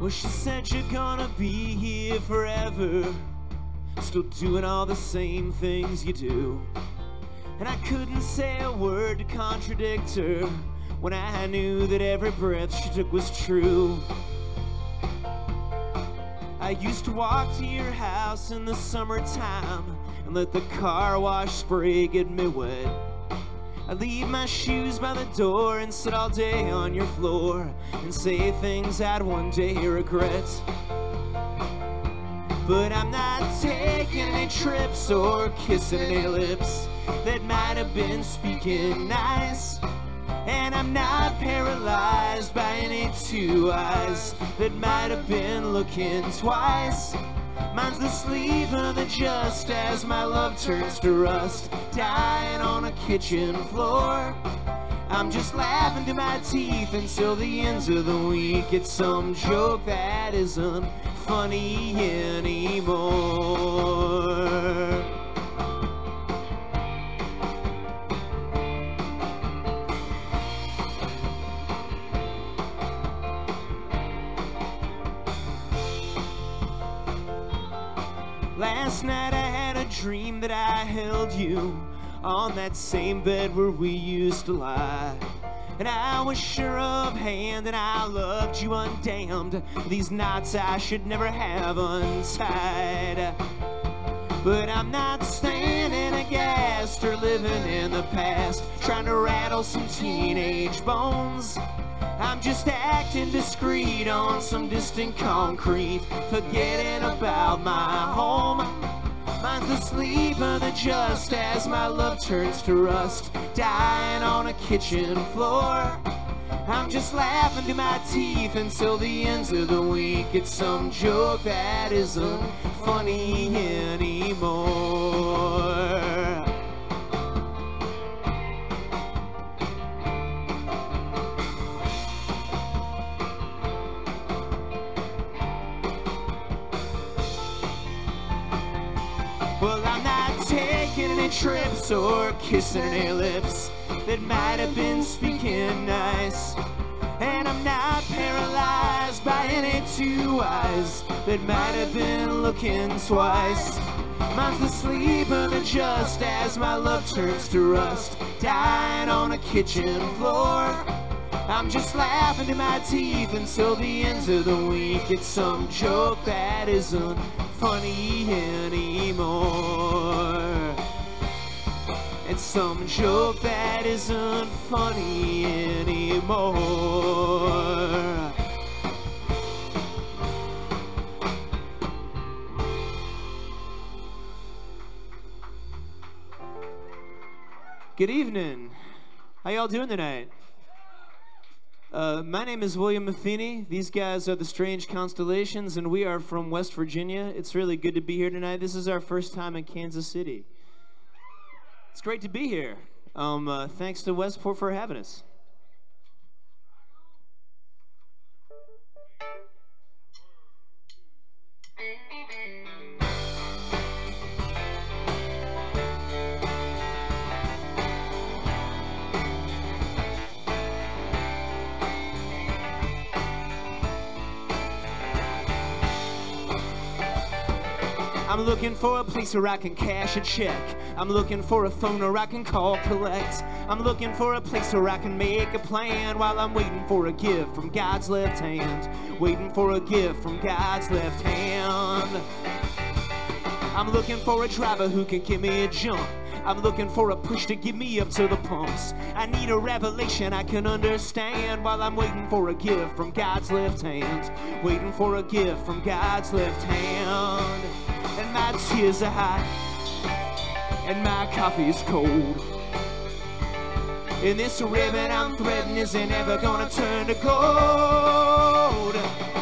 Well, she said you're gonna be here forever, still doing all the same things you do. And I couldn't say a word to contradict her when I knew that every breath she took was true. I used to walk to your house in the summertime and let the car wash spray get me wet. I'd leave my shoes by the door and sit all day on your floor and say things I'd one day regret. But I'm not taking any trips or kissing any lips that might have been speaking nice. And I'm not paralyzed by any two eyes that might have been looking twice. Mine's the sleep of the just as my love turns to rust, dying on a kitchen floor. I'm just laughing to my teeth until the ends of the week. It's some joke that isn't funny anymore. Last night I had a dream that I held you on that same bed where we used to lie. And I was sure of hand and I loved you undamned. These knots I should never have untied. But I'm not standing aghast or living in the past, trying to rattle some teenage bones. I'm just acting discreet on some distant concrete, forgetting about my home. Mine's the sleep of the just as my love turns to rust, dying on a kitchen floor. I'm just laughing to my teeth until the ends of the week. It's some joke that isn't funny anymore. Well, I'm not taking any trips or kissing any lips that might have been speaking nice. And I'm not paralyzed by any two eyes that might have been looking twice. Mine's the sleep of the just as my love turns to rust, dying on a kitchen floor. I'm just laughing to my teeth until the ends of the week. It's some joke that isn't funny anymore. It's some joke that isn't funny anymore. Good evening. How y'all doing tonight? My name is William Matheny. These guys are the Strange Constellations, and we are from West Virginia. It's really good to be here tonight. This is our first time in Kansas City. It's great to be here. Thanks to Westport for having us. I'm looking for a place where I can cash a check. I'm looking for a phone where I can call collect. I'm looking for a place where I can make a plan while I'm waiting for a gift from God's left hand. Waiting for a gift from God's left hand. I'm looking for a driver who can give me a jump. I'm looking for a push to get me up to the pumps. I need a revelation I can understand while I'm waiting for a gift from God's left hand. Waiting for a gift from God's left hand. And my tears are hot, and my coffee is cold. And this ribbon I'm threading isn't ever gonna turn to gold.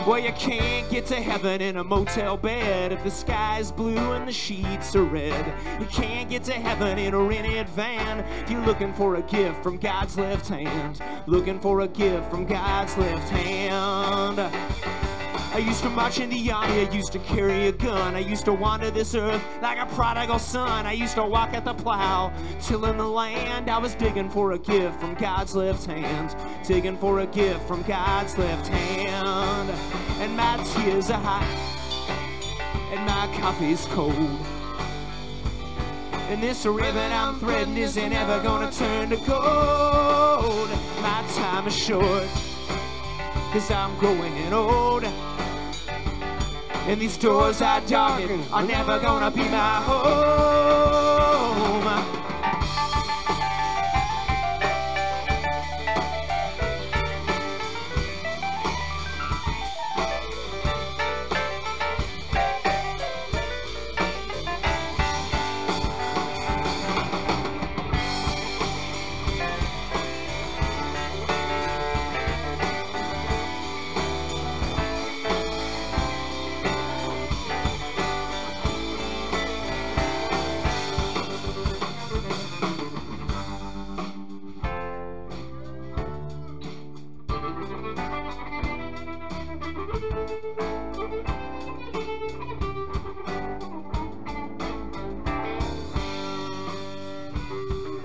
Well, you can't get to heaven in a motel bed if the sky's blue and the sheets are red. You can't get to heaven in a rented van if you're looking for a gift from God's left hand. Looking for a gift from God's left hand. I used to march in the army, I used to carry a gun. I used to wander this earth like a prodigal son. I used to walk at the plow, tilling the land. I was digging for a gift from God's left hand, digging for a gift from God's left hand. And my tears are hot, and my coffee's cold. And this ribbon I'm threading isn't ever gonna turn to gold. My time is short, 'cause I'm growing old. And these doors I darken are never gonna be my home.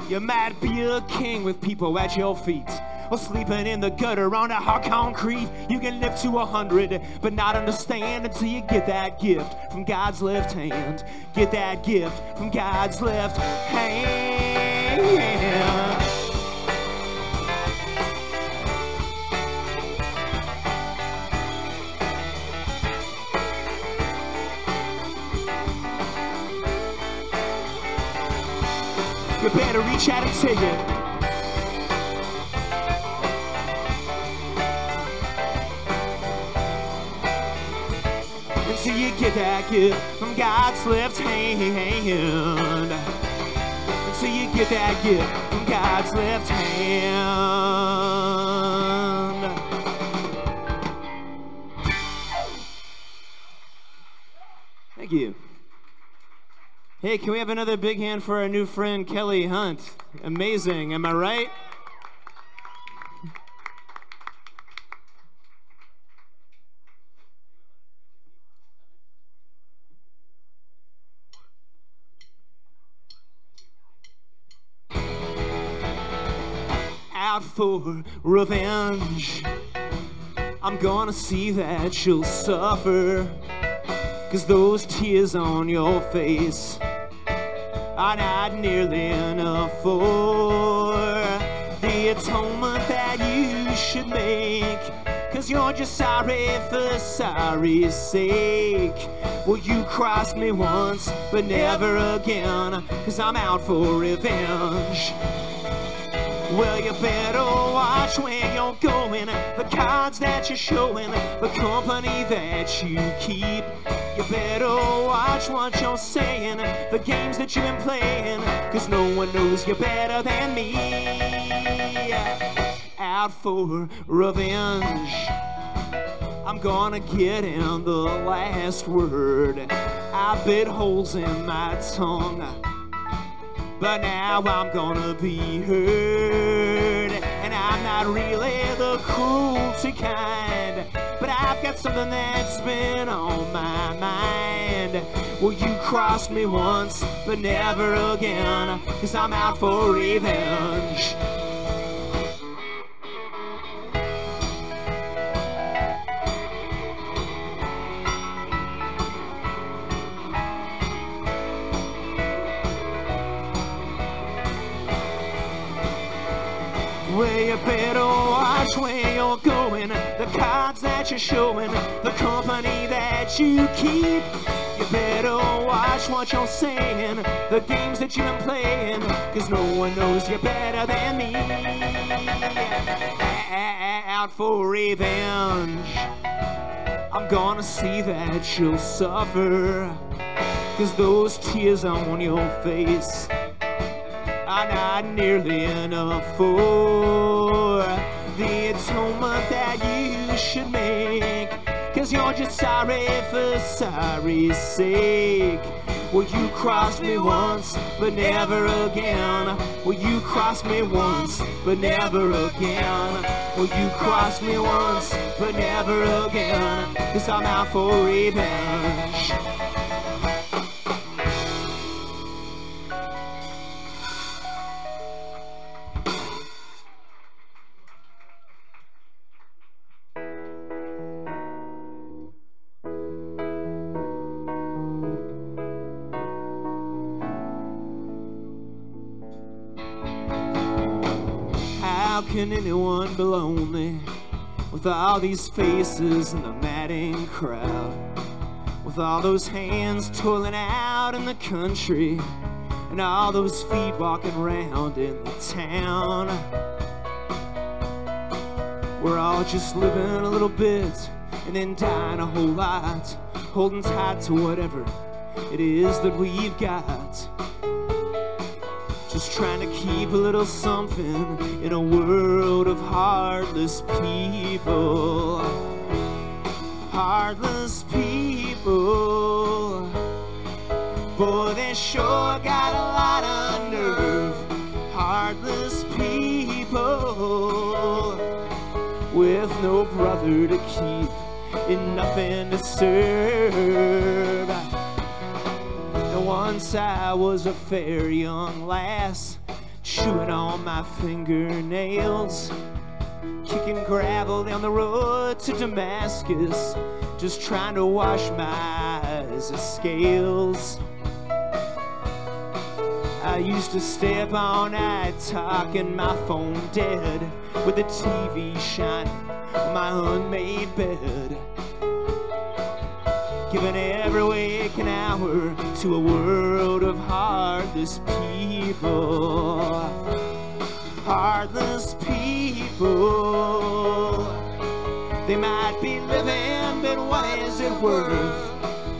You might be a king with people at your feet, or sleeping in the gutter on a hard concrete. You can live to 100, but not understand until you get that gift from God's left hand. Get that gift from God's left hand. You better reach out and take it. Until you get that gift from God's left hand. Until you get that gift from God's left hand. Thank you. Hey, can we have another big hand for our new friend, Kelly Hunt? Amazing, am I right? Out for revenge. I'm gonna see that you'll suffer, 'cause those tears on your face are not nearly enough for the atonement that you should make. 'Cause you're just sorry for sorry's sake. Well, you crossed me once, but never again, 'cause I'm out for revenge. Well, you better watch where you're going, the cards that you're showing, the company that you keep. You better watch what you're saying, the games that you've been playing, 'cause no one knows you better than me. Out for revenge. I'm gonna get in the last word. I bit holes in my tongue, but now I'm gonna be heard. And I'm not really the cruelty kind, but I've got something that's been on my mind. Well, you crossed me once, but never again, 'cause I'm out for revenge. Well, you better watch where you're going, the cards that you're showing, the company that you keep. You better watch what you're saying, the games that you've been playing, 'cause no one knows you better than me. Out for revenge. I'm gonna see that you'll suffer, 'cause those tears on your face are not nearly enough for the atonement that you should make. 'Cause 'cause you're just sorry for sorry's sake. Well, you crossed me once, but never again. Well, you crossed me once, but never again. Well, you crossed me once, but never again. 'Cause I'm out for revenge. How can anyone be lonely with all these faces in the madding crowd, with all those hands toiling out in the country and all those feet walking around in the town? We're all just living a little bit and then dying a whole lot, holding tight to whatever it is that we've got. Just trying to keep a little something in a world of heartless people. Heartless people. Boy, they sure got a lot of nerve. Heartless people. With no brother to keep and nothing to serve. Once I was a fair young lass, chewing on my fingernails, kicking gravel down the road to Damascus, just trying to wash my eyes of scales. I used to stay up all night talking my phone dead, with the TV shining on my unmade bed, giving every waking hour to a world of heartless people. Heartless people. They might be living, but what is it worth?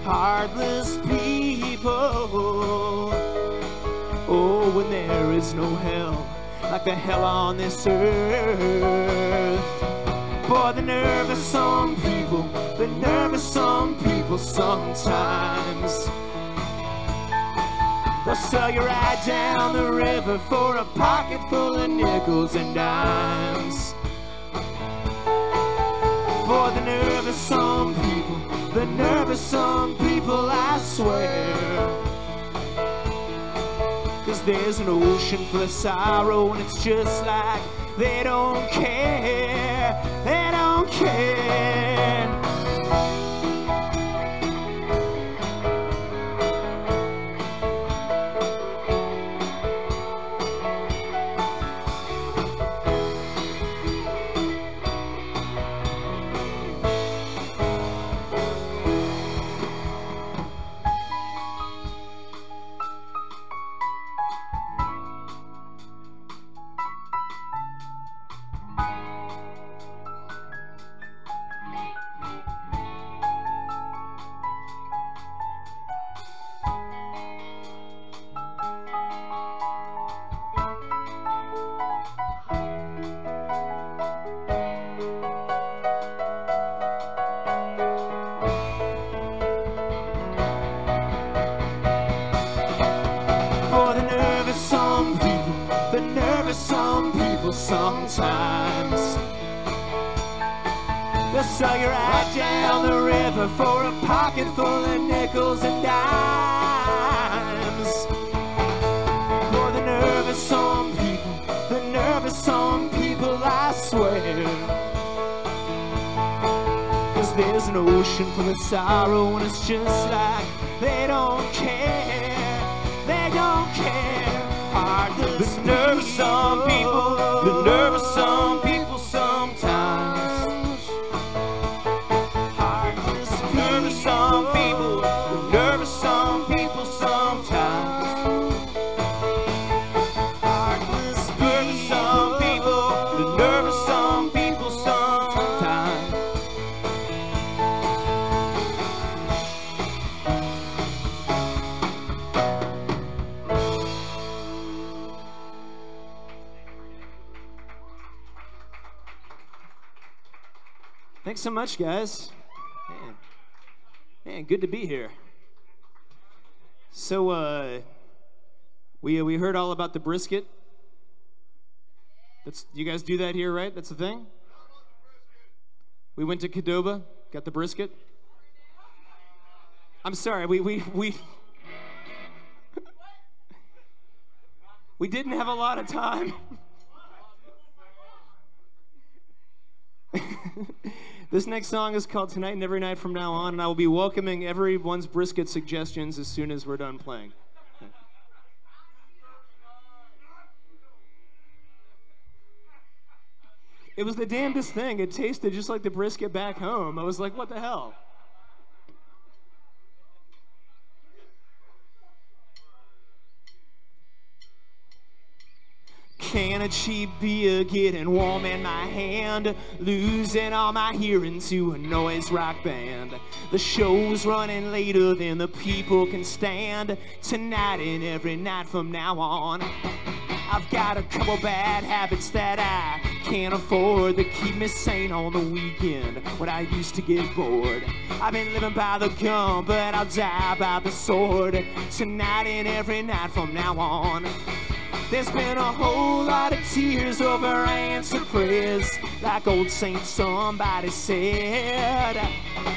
Heartless people. Oh, when there is no hell like the hell on this earth. For the nervous some people, the nervous some people sometimes. They'll sell you right down the river for a pocket full of nickels and dimes. For the nervous some people, the nervous some people, I swear. 'Cause there's an ocean full of sorrow and it's just like they don't care, they don't care. Sometimes they'll sell you right down the river for a pocket full of nickels and dimes. For the nervous some people, the nervous some people, I swear. 'Cause there's an ocean full of sorrow and it's just like they don't care, they don't care. Heartless, the nervous some people, the nervous some people sometimes. Heartless, nervous some people, the nervous some people sometimes. Heartless, nervous some people, the nervous some people sometimes. Thanks so much, guys. Man, good to be here. So, we heard all about the brisket. You guys do that here, right? That's the thing? We went to Qdoba, got the brisket. I'm sorry, we didn't have a lot of time. This next song is called Tonight and Every Night from Now On, and I will be welcoming everyone's brisket suggestions as soon as we're done playing. It was the damnedest thing. It tasted just like the brisket back home. I was like, what the hell? Can of cheap beer getting warm in my hand, losing all my hearing to a noise rock band. The show's running later than the people can stand. Tonight and every night from now on. I've got a couple bad habits that I can't afford that keep me sane on the weekend when I used to get bored. I've been living by the gun, but I'll die by the sword. Tonight and every night from now on. There's been a whole lot of tears over answered prayers, like old Saint somebody said.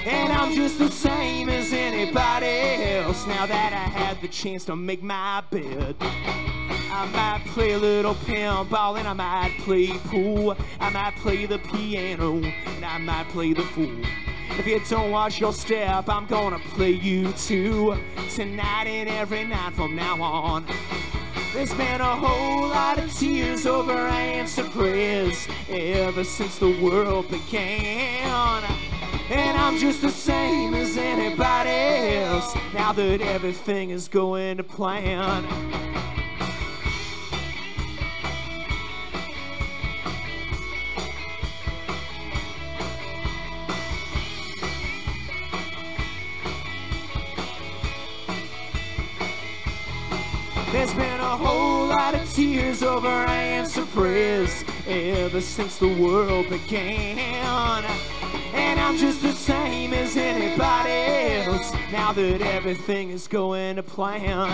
And I'm just the same as anybody else now that I had the chance to make my bed. I might play a little pinball and I might play pool. I might play the piano and I might play the fool. If you don't watch your step, I'm gonna play you too. Tonight and every night from now on. There's been a whole lot of tears over answered prayers ever since the world began. And I'm just the same as anybody else now that everything is going to plan. There's been a whole lot of tears over answered prayers ever since the world began. And I'm just the same as anybody else now that everything is going to plan.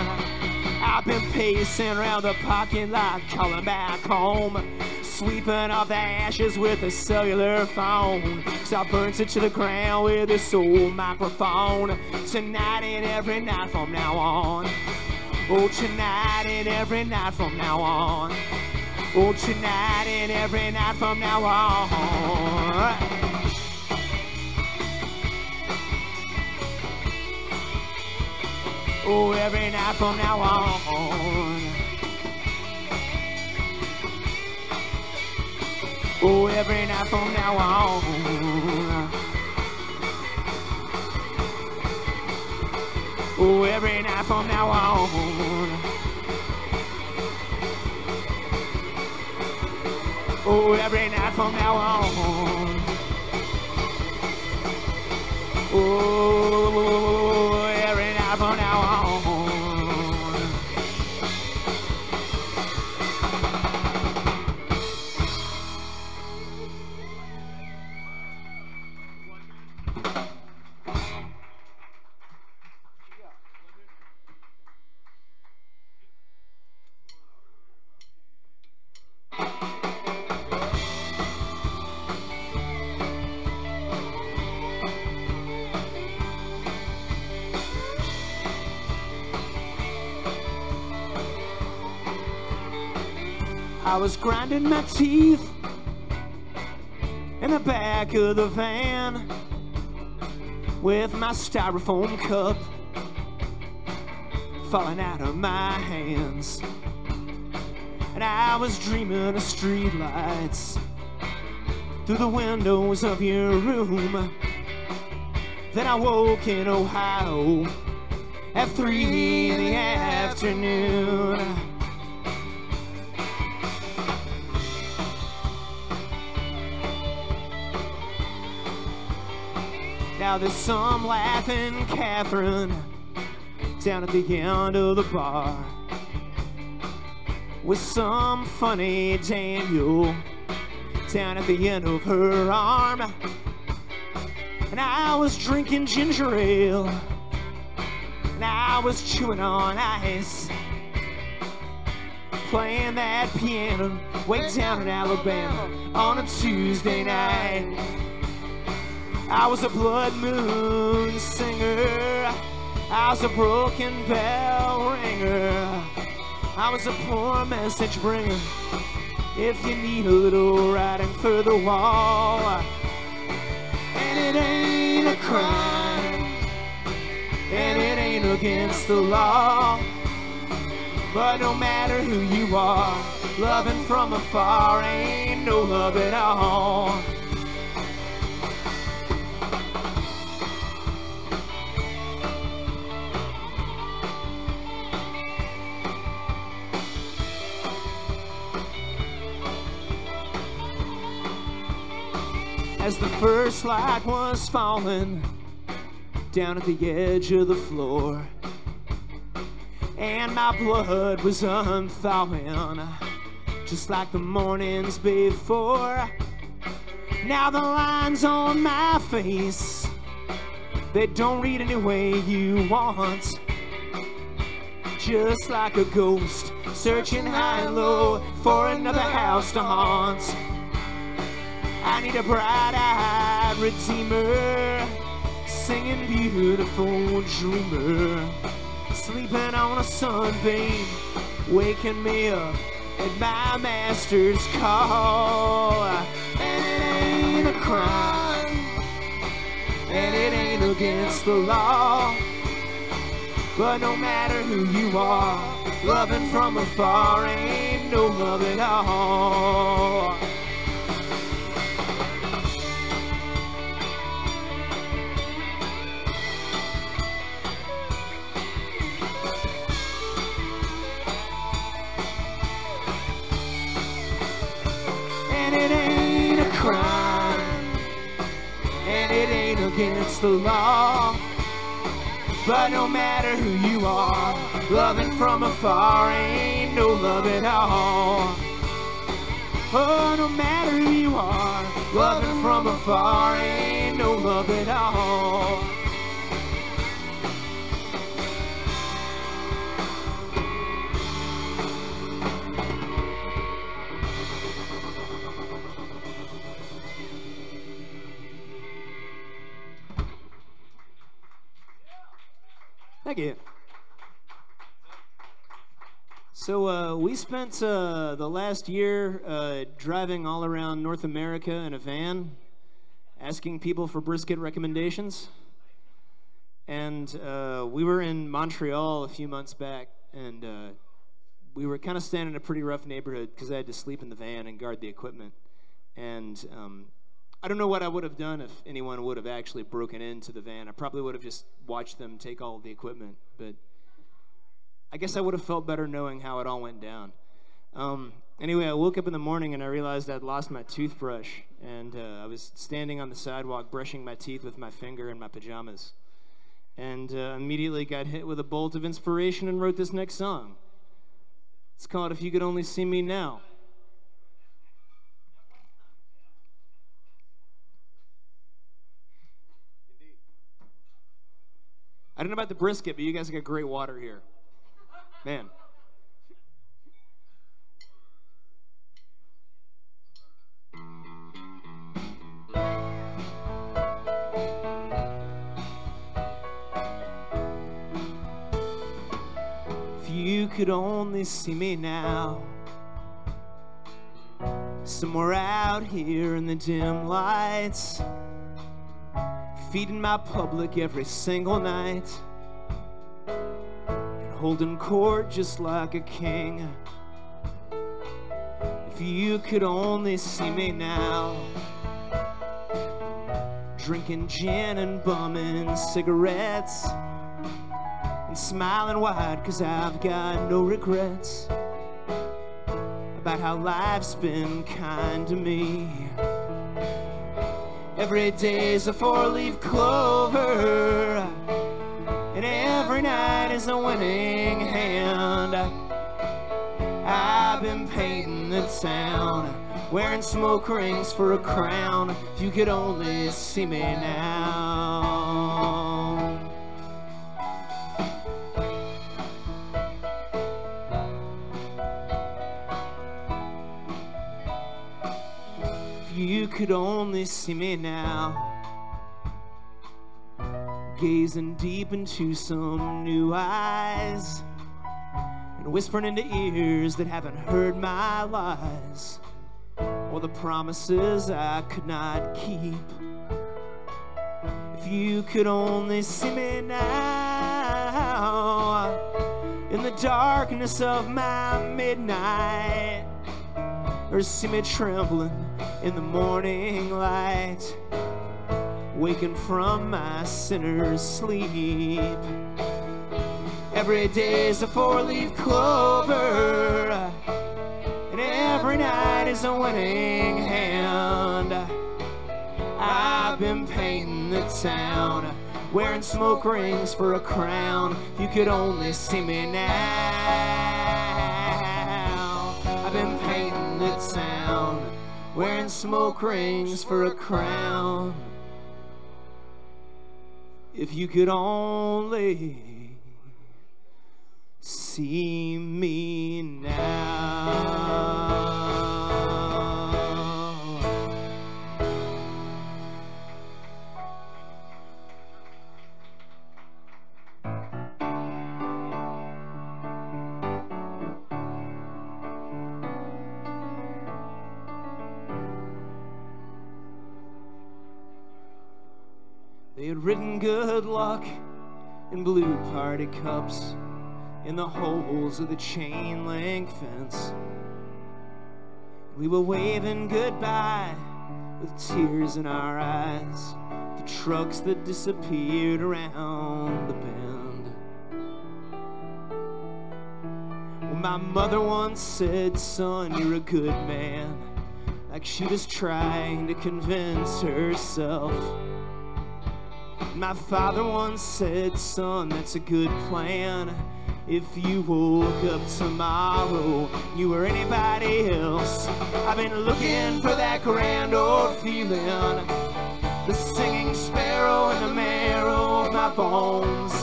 I've been pacing around the parking lot, calling back home, sweeping off the ashes with a cellular phone. 'Cause I burnt it to the ground with this old microphone. Tonight and every night from now on. Oh, tonight and every night from now on. Oh, tonight and every night from now on. Oh, every night from now on. Oh, every night from now on. Oh, every night from now on. Oh, every night from now on. Oh, every night from now on. I was grinding my teeth in the back of the van with my styrofoam cup falling out of my hands. And I was dreaming of streetlights through the windows of your room. Then I woke in Ohio at 3 in the afternoon. Now there's some laughing Catherine down at the end of the bar with some funny Daniel down at the end of her arm. and I was drinking ginger ale, and I was chewing on ice, playing that piano way down in Alabama on a Tuesday night. I was a blood moon singer, I was a broken bell ringer, I was a poor message bringer. If you need a little writing for the wall, and it ain't a crime, and it ain't against the law, but no matter who you are, loving from afar ain't no love at all. As the first light was falling down at the edge of the floor, and my blood was unthawing just like the mornings before. Now the lines on my face, they don't read any way you want, just like a ghost searching high and low for another house to haunt. I need a bright-eyed redeemer, singing beautiful dreamer, sleeping on a sunbeam, waking me up at my master's call. And it ain't a crime, and it ain't against the law, but no matter who you are, loving from afar ain't no love at all. It ain't a crime, and it ain't against the law, but no matter who you are, loving from afar ain't no love at all. Oh, no matter who you are, loving from afar ain't no love at all. Thank you. So we spent the last year driving all around North America in a van, asking people for brisket recommendations. And we were in Montreal a few months back, and we were kind of staying in a pretty rough neighborhood because I had to sleep in the van and guard the equipment. And I don't know what I would have done if anyone would have actually broken into the van. I probably would have just watched them take all of the equipment, but I guess I would have felt better knowing how it all went down. Anyway, I woke up in the morning and I realized I'd lost my toothbrush, and I was standing on the sidewalk brushing my teeth with my finger in my pajamas, and immediately got hit with a bolt of inspiration and wrote this next song. It's called If You Could Only See Me Now. I don't know about the brisket, but you guys got great water here. Man. If you could only see me now, somewhere out here in the dim lights, feeding my public every single night, and holding court just like a king. If you could only see me now, drinking gin and bumming cigarettes, and smiling wide 'cause I've got no regrets about how life's been kind to me. Every day's a four-leaf clover, and every night is a winning hand. I've been painting the town wearing smoke rings for a crown. If you could only see me now. If you could only see me now, gazing deep into some new eyes and whispering into ears that haven't heard my lies or the promises I could not keep. If you could only see me now in the darkness of my midnight, or see me trembling in the morning light, waking from my sinner's sleep. Every day's a four-leaf clover, and every night is a winning hand. I've been painting the town, wearing smoke rings for a crown. If you could only see me now. I've been painting the town, wearing smoke rings for a crown. If you could only see me now. They had written good luck in blue party cups in the holes of the chain link fence. We were waving goodbye with tears in our eyes, the trucks that disappeared around the bend. Well, my mother once said, son, you're a good man, like she was trying to convince herself. My father once said, son, that's a good plan, if you woke up tomorrow, you were anybody else. I've been looking for that grand old feeling, the singing sparrow in the marrow of my bones.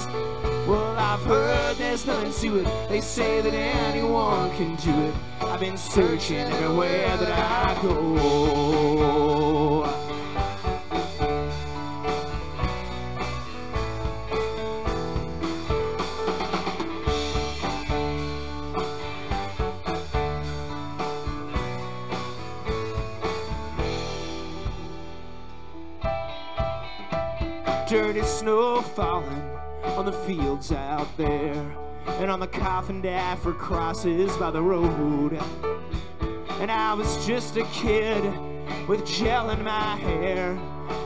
Well, I've heard there's nothing to it, they say that anyone can do it. I've been searching everywhere that I go. Dirty snow falling on the fields out there, and on the coffin for crosses by the road. And I was just a kid with gel in my hair,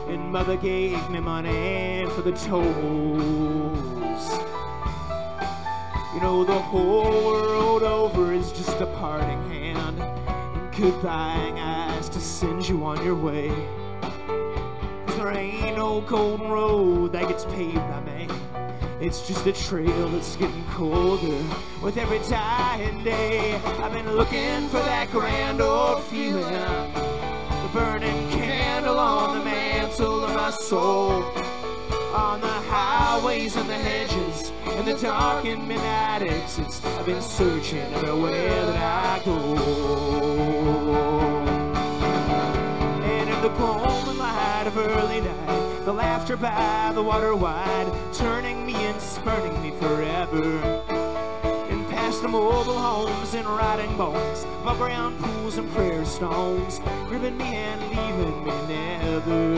and mother gave me money for the tolls. You know, the whole world over is just a parting hand, and goodbying eyes to send you on your way. There ain't no golden road that gets paved by man. It's just a trail that's getting colder with every dying day. I've been looking for that grand old feeling, the burning candle on the mantle of my soul. On the highways and the hedges and the dark and midnight exits, I've been searching everywhere that I go. And in the golden light of early night, the laughter by the water wide, turning me and spurning me forever. And past the mobile homes and rotting bones, my brown pools and prayer stones, gripping me and leaving me never.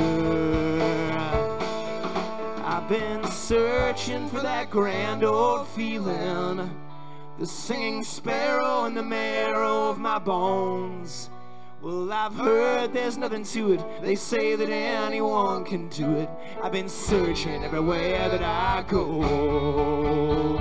I've been searching for that grand old feeling, the singing sparrow in the marrow of my bones. Well, I've heard there's nothing to it, they say that anyone can do it. I've been searching everywhere that I go.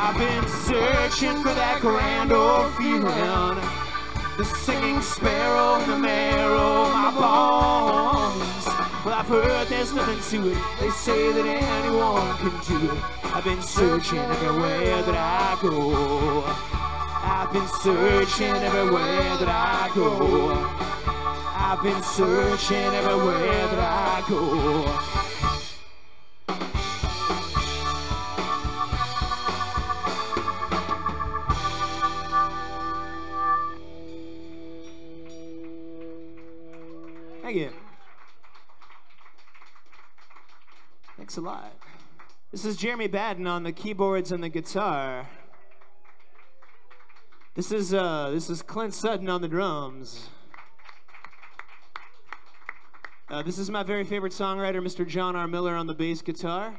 I've been searching for that grand old feeling, the singing sparrow in the marrow of my bones. Well, I've heard there's nothing to it. They say that anyone can do it. I've been searching everywhere that I go. I've been searching everywhere that I go. I've been searching everywhere that I go. Thank you. Thanks a lot. This is Jeremy Batten on the keyboards and the guitar. This is Clint Sutton on the drums. This is my very favorite songwriter, Mr. John R. Miller, on the bass guitar.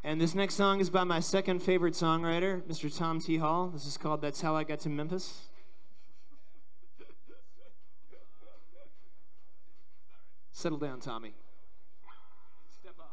And this next song is by my second favorite songwriter, Mr. Tom T. Hall. This is called That's How I Got to Memphis. Settle down, Tommy. Step off.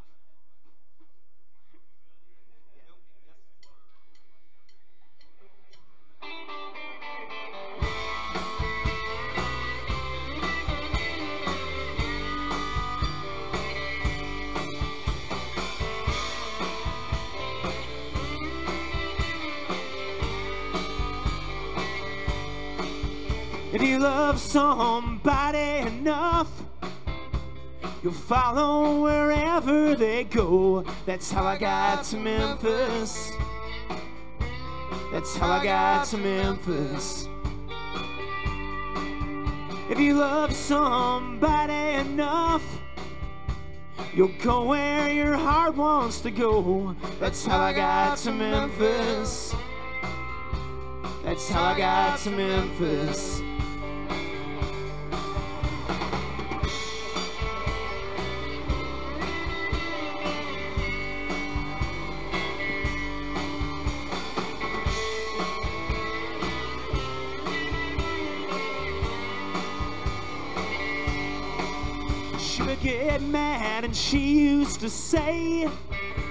If you love somebody enough, you'll follow wherever they go. That's how I got to Memphis. That's how I got to Memphis. If you love somebody enough, you'll go where your heart wants to go. That's how I got to Memphis. That's how I got to Memphis. She would get mad and she used to say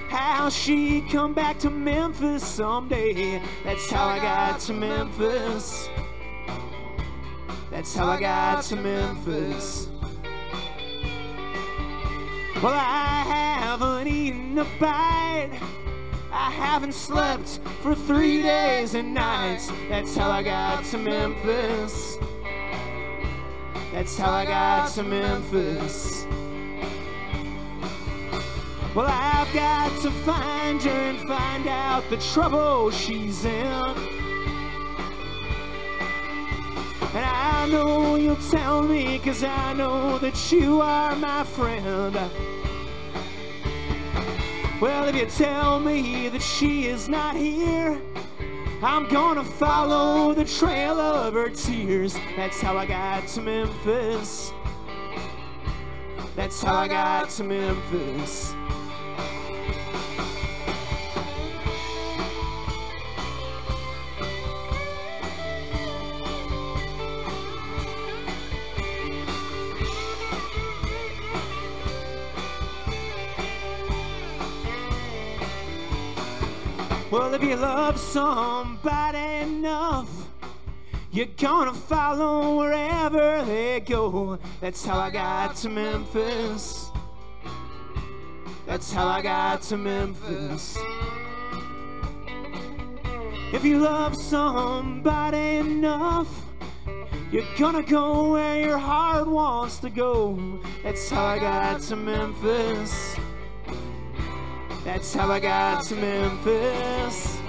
how she'd come back to Memphis someday. That's how I got to Memphis. That's how I got to Memphis. Well, I haven't eaten a bite, I haven't slept for 3 days and nights. That's how I got to Memphis. That's how I got to Memphis. Well, I've got to find her and find out the trouble she's in. And I know you'll tell me, 'cause I know that you are my friend. Well, if you tell me that she is not here, I'm gonna follow the trail of her tears. That's how I got to Memphis. That's how I got to Memphis. Well, if you love somebody enough, you're gonna follow wherever they go. That's how I got to Memphis. That's how I got to Memphis. If you love somebody enough, you're gonna go where your heart wants to go. That's how I got to Memphis. That's how I got to Memphis.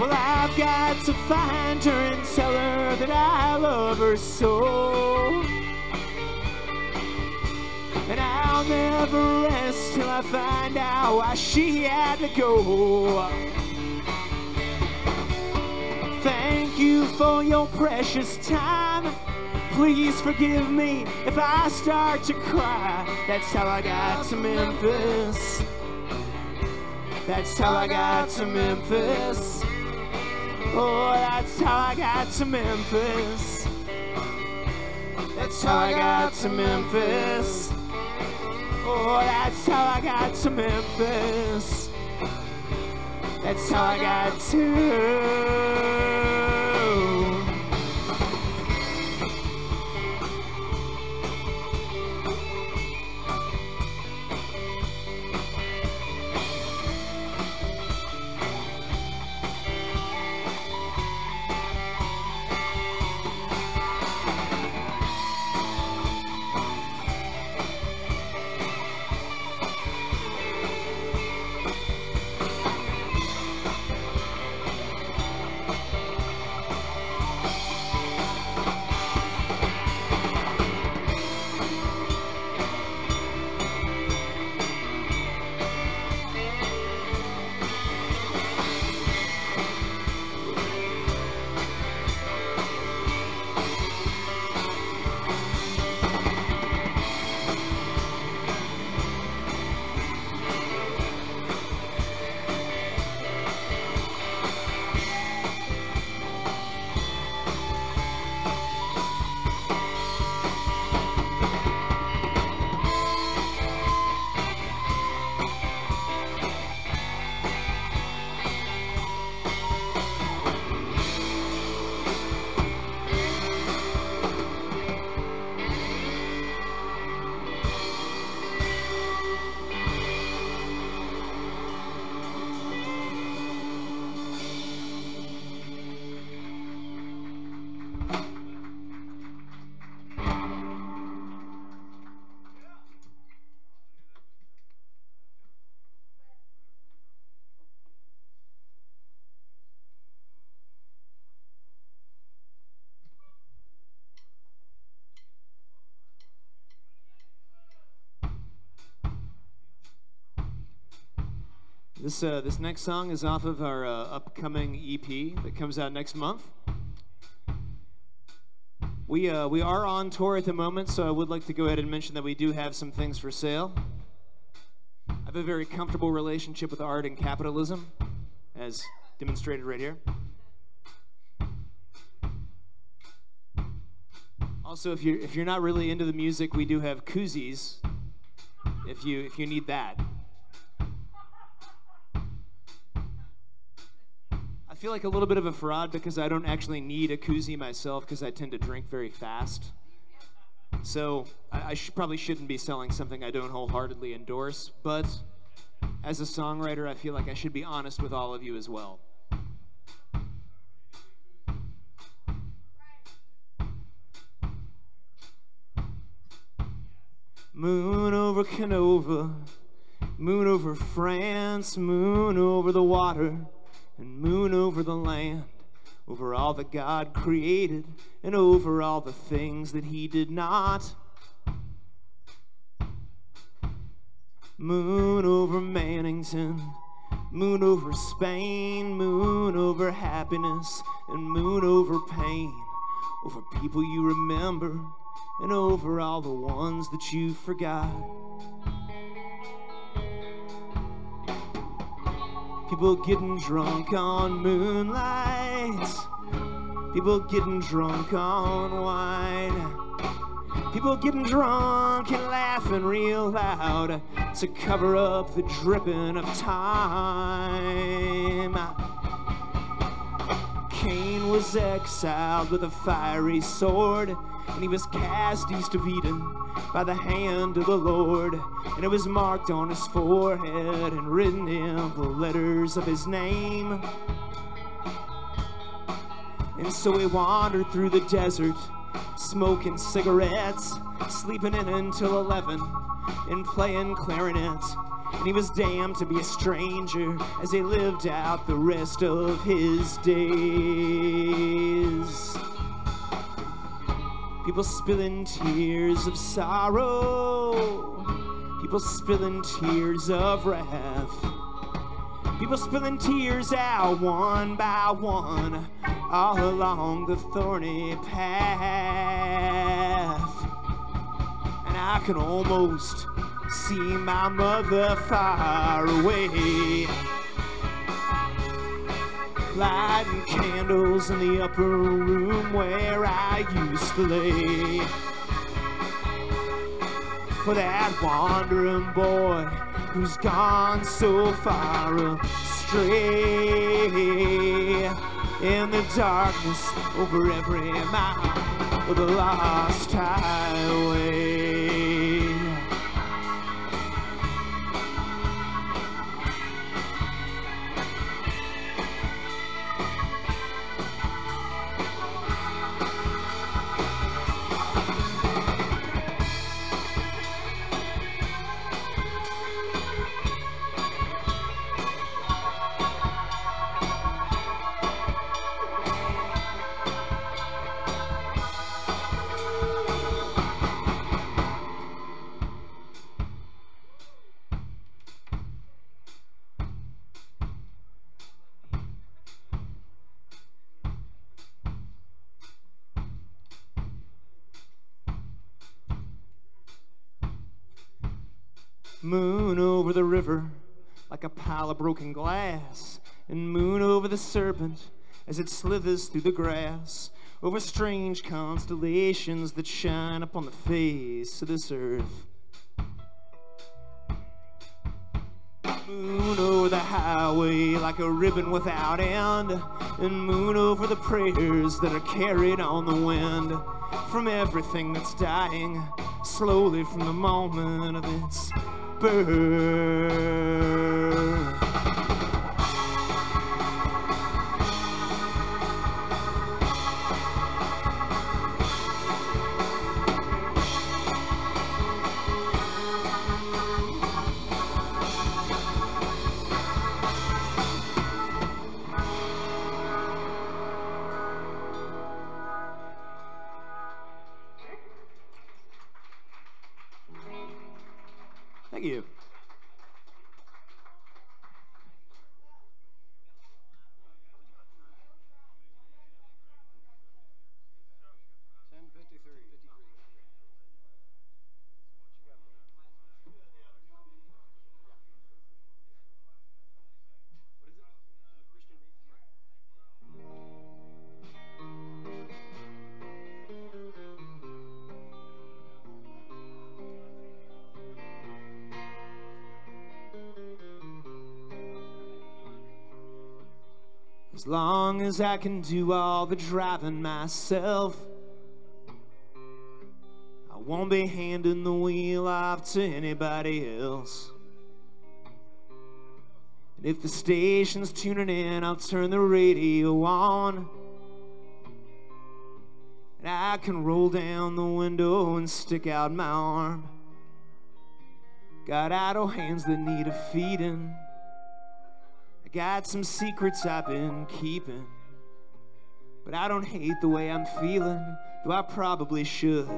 Well, I've got to find her and tell her that I love her so. And I'll never rest till I find out why she had to go. Thank you for your precious time. Please forgive me if I start to cry. That's how I got to Memphis. That's how I got to Memphis. Oh, that's how I got to Memphis. That's how I got to Memphis. Oh, that's That's how I got to Memphis. That's how I got to. This next song is off of our upcoming EP that comes out next month. We are on tour at the moment, so I would like to go ahead and mention that we do have some things for sale. I have a very comfortable relationship with art and capitalism, as demonstrated right here. Also, if you're not really into the music, we do have koozies if you need that. I feel like a little bit of a fraud because I don't actually need a koozie myself because I tend to drink very fast. So I probably shouldn't be selling something I don't wholeheartedly endorse, but as a songwriter, I feel like I should be honest with all of you as well. Moon over Canova, moon over France, moon over the water, and moon over the land, over all that God created, and over all the things that He did not. Moon over Mannington, moon over Spain, moon over happiness, and moon over pain, over people you remember, and over all the ones that you forgot. People getting drunk on moonlight, people getting drunk on wine, people getting drunk and laughing real loud to cover up the dripping of time. Cain was exiled with a fiery sword, and he was cast east of Eden by the hand of the Lord, and it was marked on his forehead and written in the letters of his name. And so he wandered through the desert, smoking cigarettes, sleeping in until 11, and playing clarinet. And he was damned to be a stranger as he lived out the rest of his days. People spilling tears of sorrow, people spilling tears of wrath, people spilling tears out one by one all along the thorny path. And I can almost see my mother far away, lighting candles in the upper room where I used to lay. for that wandering boy who's gone so far astray. In the darkness over every mile of the lost highway. Moon over the river like a pile of broken glass, and moon over the serpent as it slithers through the grass, over strange constellations that shine upon the face of this earth. Moon over the highway like a ribbon without end, and moon over the prayers that are carried on the wind from everything that's dying slowly from the moment of its birth. Thank you. As long as I can do all the driving myself, I won't be handing the wheel off to anybody else. And if the station's tuning in, I'll turn the radio on, and I can roll down the window and stick out my arm. Got idle hands that need a feeding. I got some secrets I've been keeping, but I don't hate the way I'm feeling, though I probably should,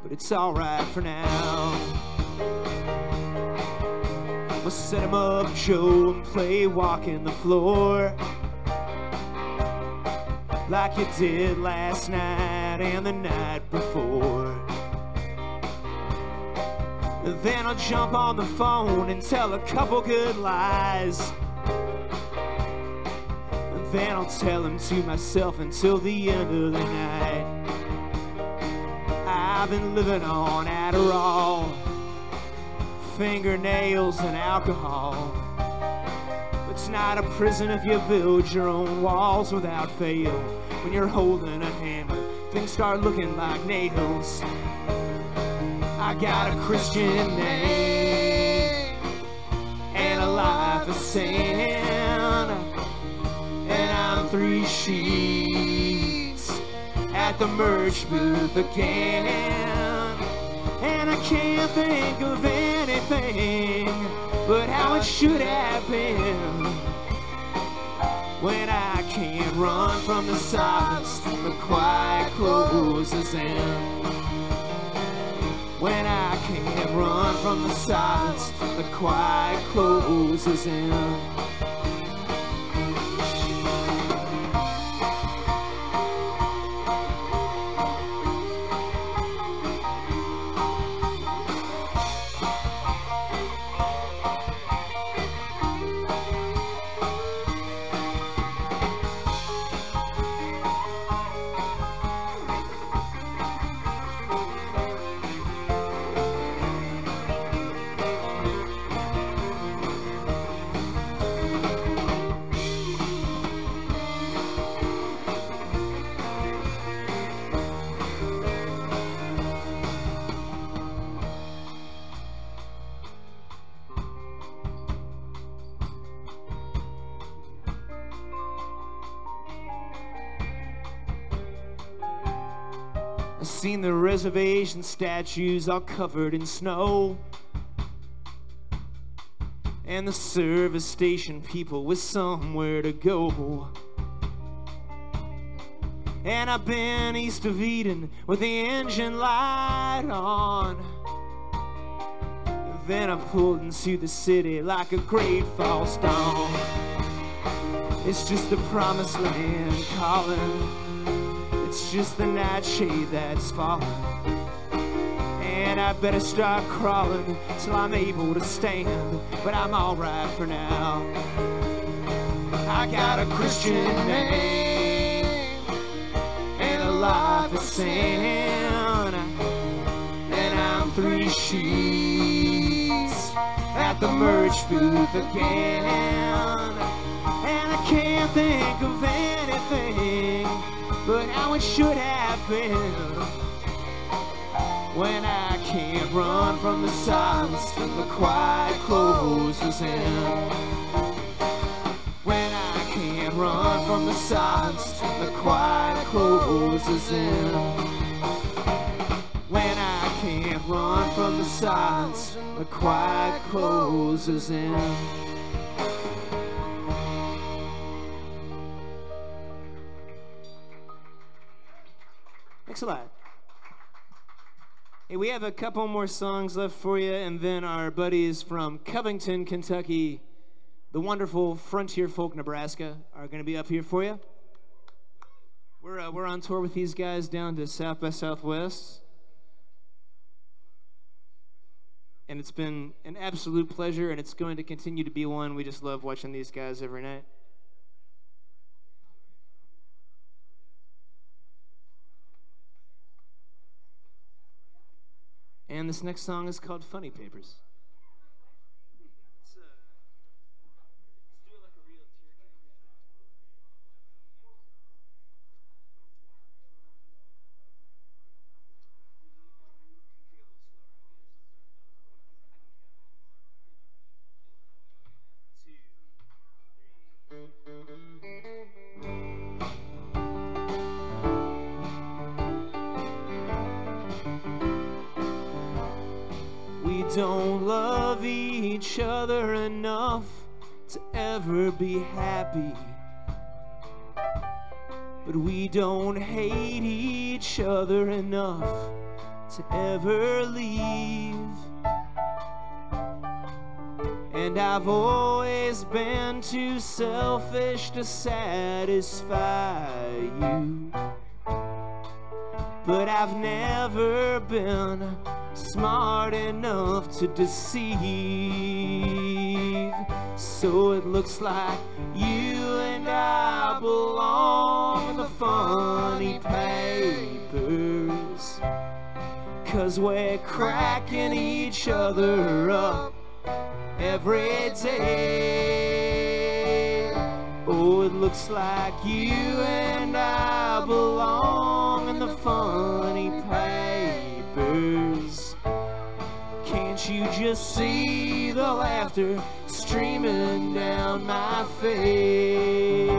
but it's alright for now. We'll set him up, Joe, and play walking the floor like you did last night and the night before. Then I'll jump on the phone and tell a couple good lies. Then I'll tell him to myself until the end of the night. I've been living on Adderall, fingernails and alcohol. It's not a prison if you build your own walls without fail. When you're holding a hammer, things start looking like nails. I got a Christian name and a life of sin, and I'm 3 sheets at the merch booth again. And I can't think of anything but how it should have been, when I can't run from the silence the quiet closes in. When I can't run from the silence the quiet closes in. I've seen the reservation statues all covered in snow, and the service station people with somewhere to go. And I've been east of Eden with the engine light on. Then I pulled into the city like a great false dawn. It's just the promised land calling. It's just the nightshade that's falling. And I better start crawling till I'm able to stand. But I'm alright for now. I got a Christian name and a life of sin, and I'm 3 sheets at the merch booth again. And I can't think of anything but how it should have been, when I can't run from the silence till the quiet closes in. When I can't run from the silence till the quiet closes in. When I can't run from the silence, the quiet closes in. Thanks a lot. Hey, we have a couple more songs left for you, and then our buddies from Covington, Kentucky, the wonderful Frontier Folk, Nebraska, are going to be up here for you. We're on tour with these guys down to South by Southwest, and it's been an absolute pleasure, and it's going to continue to be one. We just love watching these guys every night. And this next song is called Funny Papers. Let's do it like a real teardrop. We don't love each other enough to ever be happy, but we don't hate each other enough to ever leave. And I've always been too selfish to satisfy you, but I've never been smart enough to deceive. So it looks like you and I belong in the funny papers, 'cause we're cracking each other up every day. Oh, it looks like you and I belong in the funny papers. Can't you just see the laughter streaming down my face?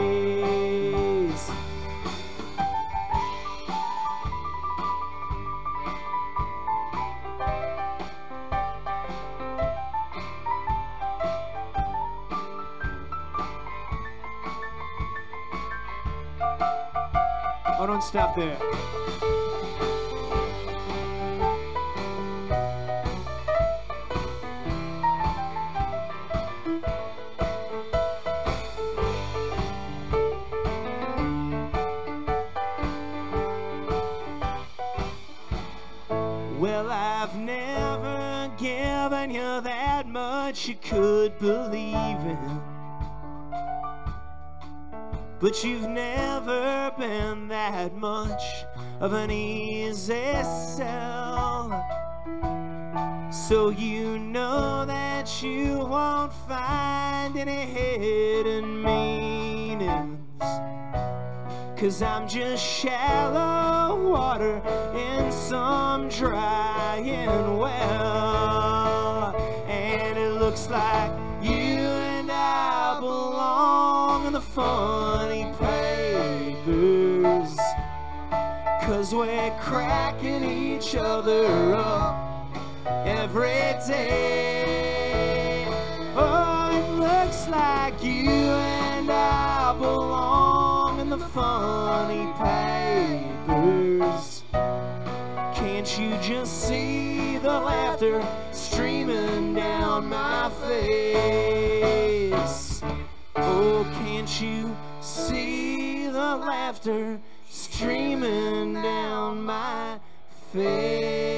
Oh, don't stop there. Well, I've never given you that much you could believe in, but you've never been that much of an easy sell. So you know that you won't find any hidden meanings, 'cause I'm just shallow water in some drying well. And it looks like you and I belong in the funny papers, 'cause we're cracking each other up every day. Oh, it looks like you and I belong in the funny papers. Can't you just see the laughter streaming down my face? Oh, can't you see the laughter streaming down my face?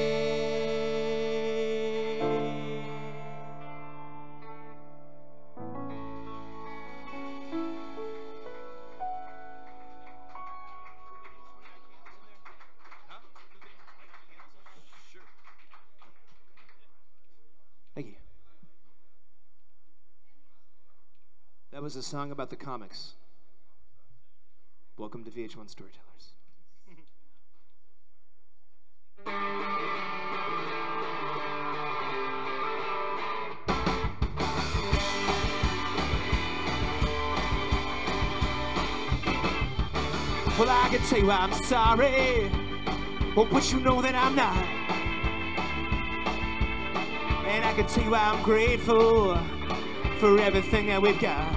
Thank you. That was a song about the comics. Welcome to VH1 Storytellers. Well, I can tell you I'm sorry, but you know that I'm not. And I can tell you I'm grateful for everything that we've got.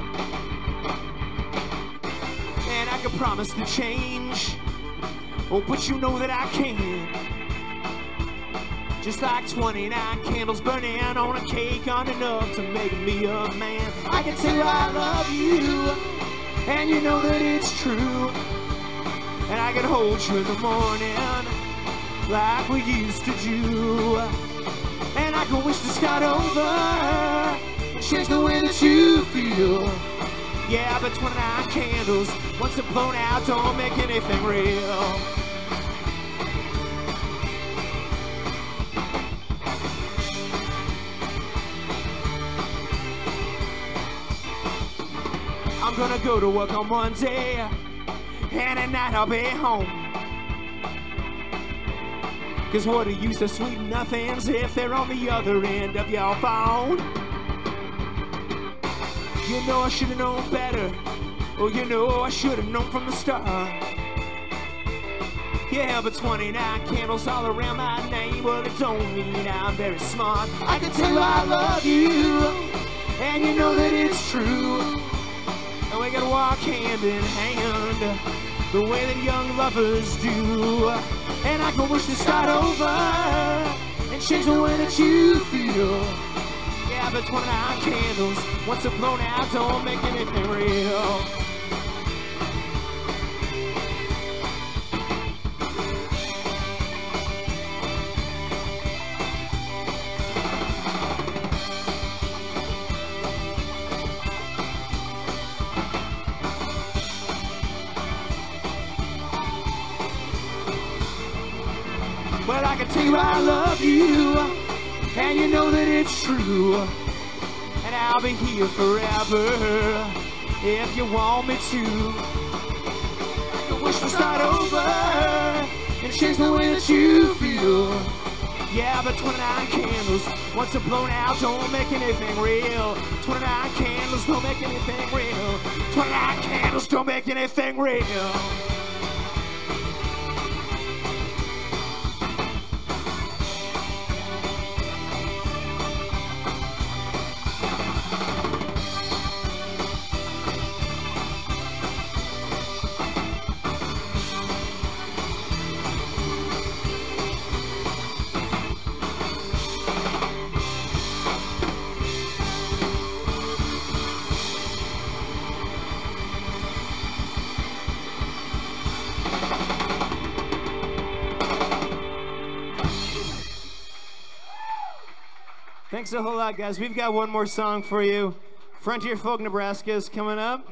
And I can promise to change, but you know that I can't. Just like 29 candles burning on a cake aren't enough to make me a man. I can tell you I love you, and you know that it's true. And I can hold you in the morning like we used to do. And I can wish to start over and change the way that you feel. Yeah, but 29 candles, once they're blown out, don't make anything real. I'm gonna go to work on Monday, and at night I'll be home. 'Cause what are use of sweet nothings if they're on the other end of your phone? You know I should've known better. Oh, you know I should've known from the start. Yeah, but 29 candles all around my name, well, it don't mean I'm very smart. I can tell you I love you, and you know that it's true. And we can walk hand in hand the way that young lovers do. And I can wish to start over and change the way that you feel. Yeah, but 29 candles, once they're blown out, don't make anything real. Well, I can tell you I love you, and you know that it's true. And I'll be here forever if you want me to. I can wish to start over and change the way that you feel. Yeah, but 29 candles, once they're blown out, don't make anything real. 29 candles don't make anything real. 29 candles don't make anything real. Thanks a whole lot, guys. We've got one more song for you. Frontier Folk Nebraska is coming up.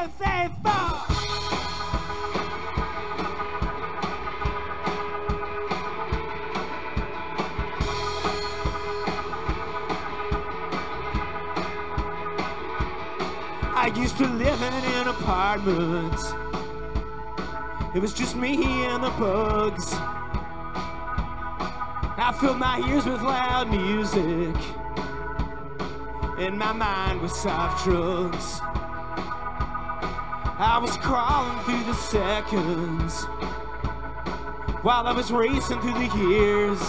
2, 3, 4. I used to live in an apartment. It was just me and the bugs. I filled my ears with loud music, and my mind with soft drugs. I was crawling through the seconds while I was racing through the years.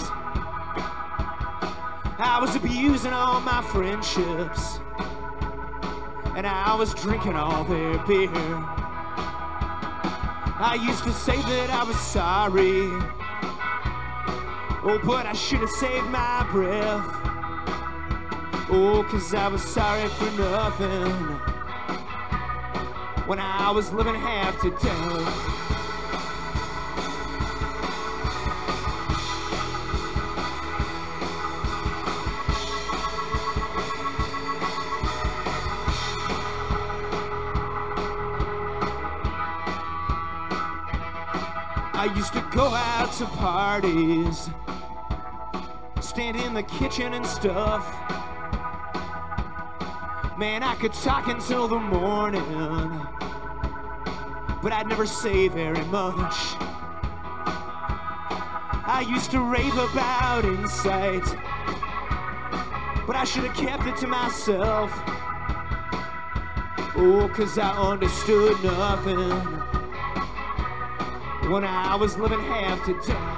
I was abusing all my friendships, and I was drinking all their beer. I used to say that I was sorry, oh, but I should have saved my breath. Oh, 'cause I was sorry for nothing when I was living half to death. I used to go out to parties, stand in the kitchen and stuff. Man, I could talk until the morning, but I'd never say very much. I used to rave about insight, but I should have kept it to myself. Oh, 'cause I understood nothing when I was living half to death.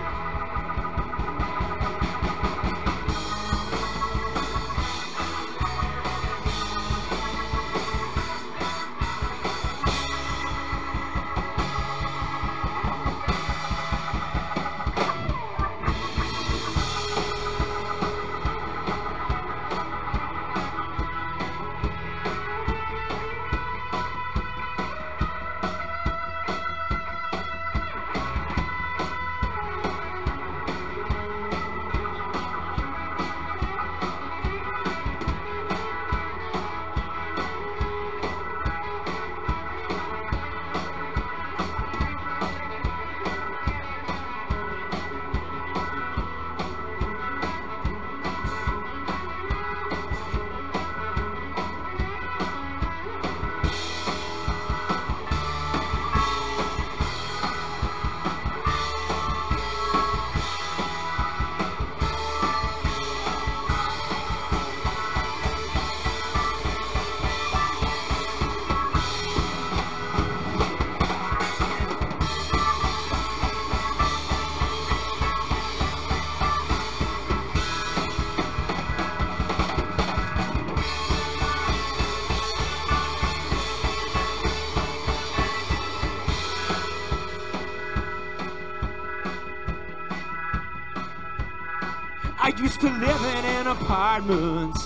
I used to live in an apartment.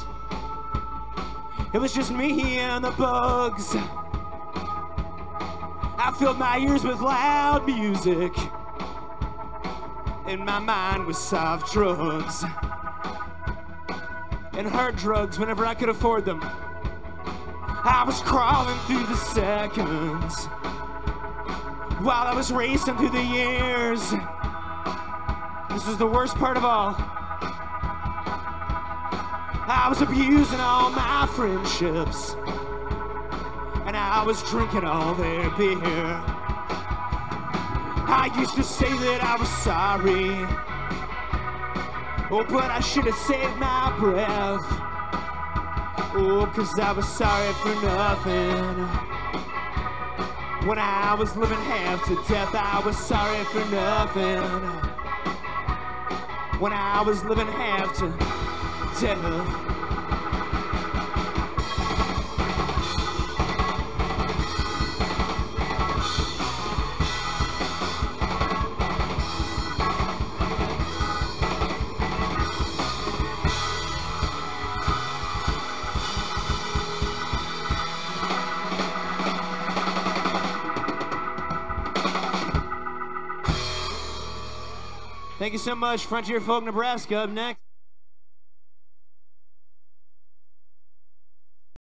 It was just me and the bugs. I filled my ears with loud music, and my mind with soft drugs, and hard drugs whenever I could afford them. I was crawling through the seconds while I was racing through the years. This is the worst part of all. I was abusing all my friendships, and I was drinking all their beer. I used to say that I was sorry, oh, but I should have saved my breath. Oh, 'cause I was sorry for nothing when I was living half to death. I was sorry for nothing when I was living half to death. Thank you so much, Frontier Folk Nebraska. Up next.